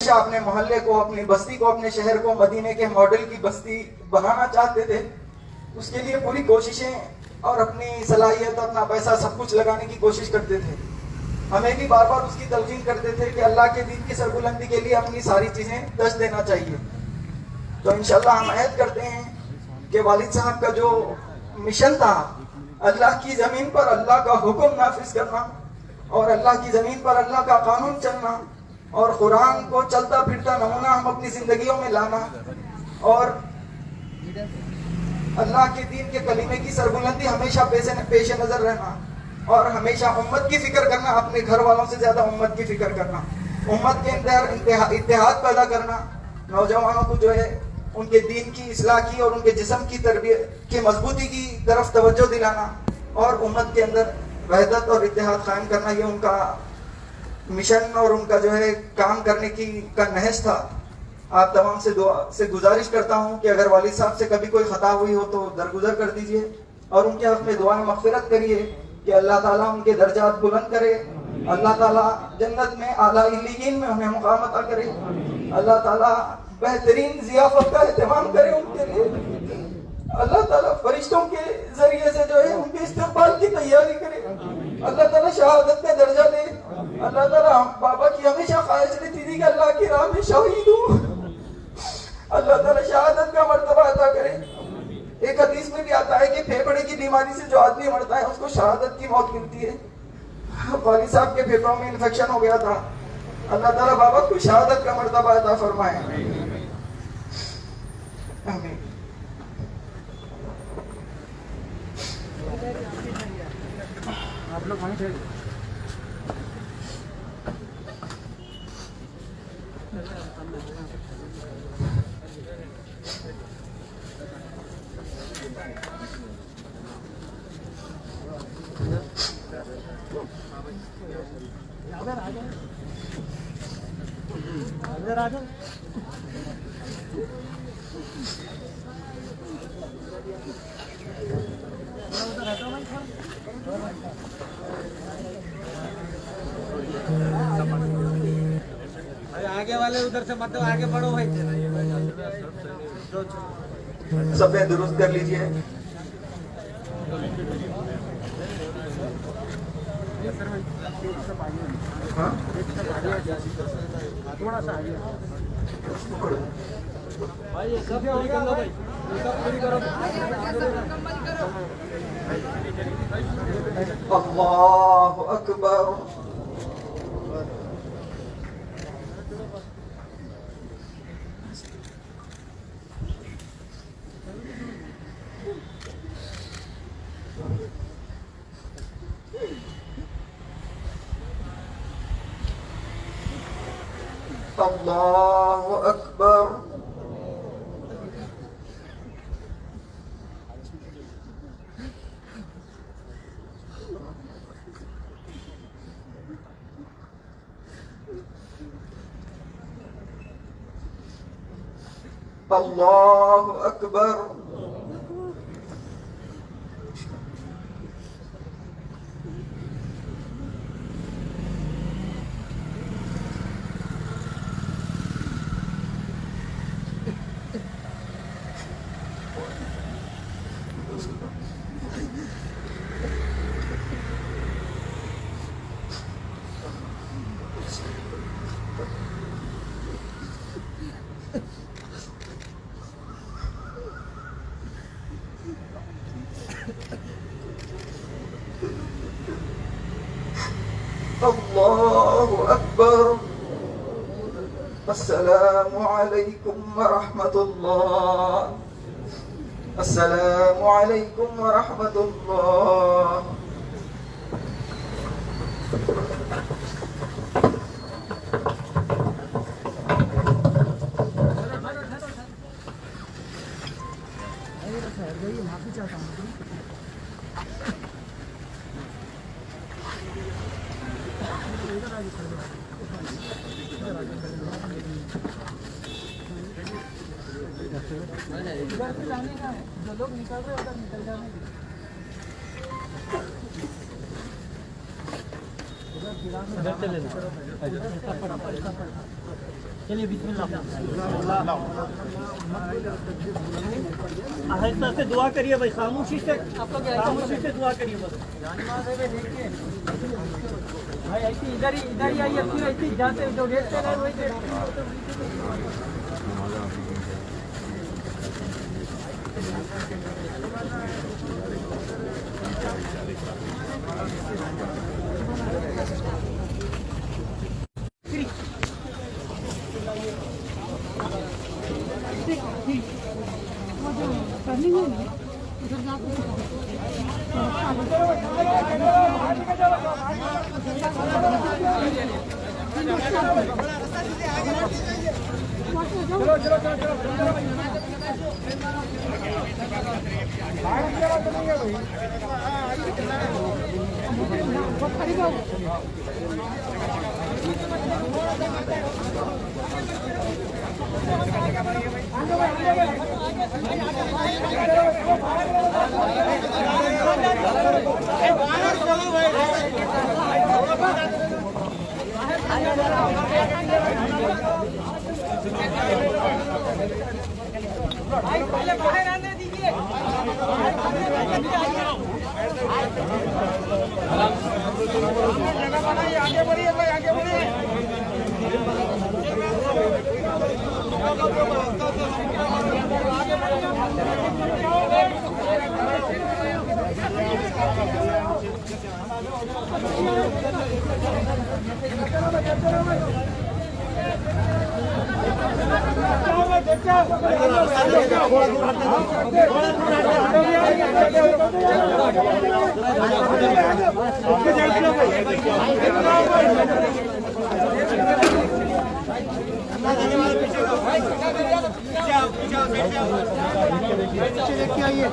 हमेशा अपने मोहल्ले को, अपनी बस्ती को, अपने शहर को मदीने के मॉडल की बस्ती बनाना चाहते थे। उसके लिए पूरी कोशिशें और अपनी सलाहियत, अपना पैसा सब कुछ लगाने की कोशिश करते थे। हमें भी बार बार उसकी तलकीन करते थे कि अल्लाह के दीन की सरबुलंदी के लिए अपनी सारी चीजें दस देना चाहिए। तो इंशाल्लाह हम अहद करते हैं कि वालिद साहब का जो मिशन था, अल्लाह की जमीन पर अल्लाह का हुक्म नाफिज करना और अल्लाह की जमीन पर अल्लाह का कानून चलना और कुरान को चलता फिरता नमूना हम अपनी जिंदगियों में लाना और अल्लाह के दीन के कलीमे की सरबुलंदी हमेशा पेश नजर रहना और हमेशा उम्मत की फिक्र करना, अपने घर वालों से ज्यादा उम्मत की फिक्र करना, उम्मत के अंदर इत्तेहाद पैदा करना, नौजवानों को जो है उनके दीन की इस्लाह की और उनके जिस्म की तरबियत की मजबूती की तरफ तवज्जो दिलाना और उम्मत के अंदर वहदत और इत्तेहाद कायम करना, ये उनका मिशन और उनका जो है काम करने की का नहज था। आप तमाम से दुआ से गुजारिश करता हूँ कि अगर वालिद साहब से कभी कोई खता हुई हो तो दरगुजर कर दीजिए और उनके हक में दुआ में मग़फ़िरत करिए कि अल्लाह ताला उनके दर्जात बुलंद करे, अल्लाह ताला जन्नत में आला इल्लियीन में उन्हें मुक़ाम अता करे, अल्लाह ताला बेहतरीन ज़ियाफ़त का एहतमाम करे उनके लिए, अल्लाह ताला फरिश्तों के जरिए से जो है उनके इस्तक़बाल की तैयारी करे, अल्लाह ताला शहादत का दर्जा दे, अल्लाह ताला बाबा की हमेशा ख्वाहिश रहती थी कि अल्लाह की राह में शहीद हूँ, अल्लाह ताला शहादत का मर्तबा अता करे। एक हदीस में भी आता है कि फेफड़े की बीमारी से जो आदमी मरता है उसको शहादत की मौत मिलती है। वालिद साहब के फेफड़ों में इन्फेक्शन हो गया था, अल्लाह ताला बाबा को शहादत का मर्तबा अता फरमाए। आमीन। आप लोग वहीं थे। आगे वाले उधर से मतलब आगे बढ़ो भाई, सफे दुरुस्त कर लीजिए। हाँ? थोड़ा सा आगे भाई ये सब पूरी कर लो भाई, ये सब पूरी करो। अल्लाहु अकबर। अल्लाहु अकबर। अल्लाहु अकबर। अल्लाहु अकबर। अस्सलामु अलैकुम व रहमतुल्लाह। अस्सलामु अलैकुम व रहमतुल्लाह। माफी चाहता हूँ। इधर से जाने का है, जो लोग निकल रहे हैं उधर निकल जाने की। उधर से लेना। चलिए बिस्मिल्लाह। आहिस्ता से दुआ करिए भाई, खामोशी से दुआ करिए बस। भाई ऐसी इधर ही आइए, फिर ऐसी जहाँ से जो गेट पे रहे वही गेट। आइए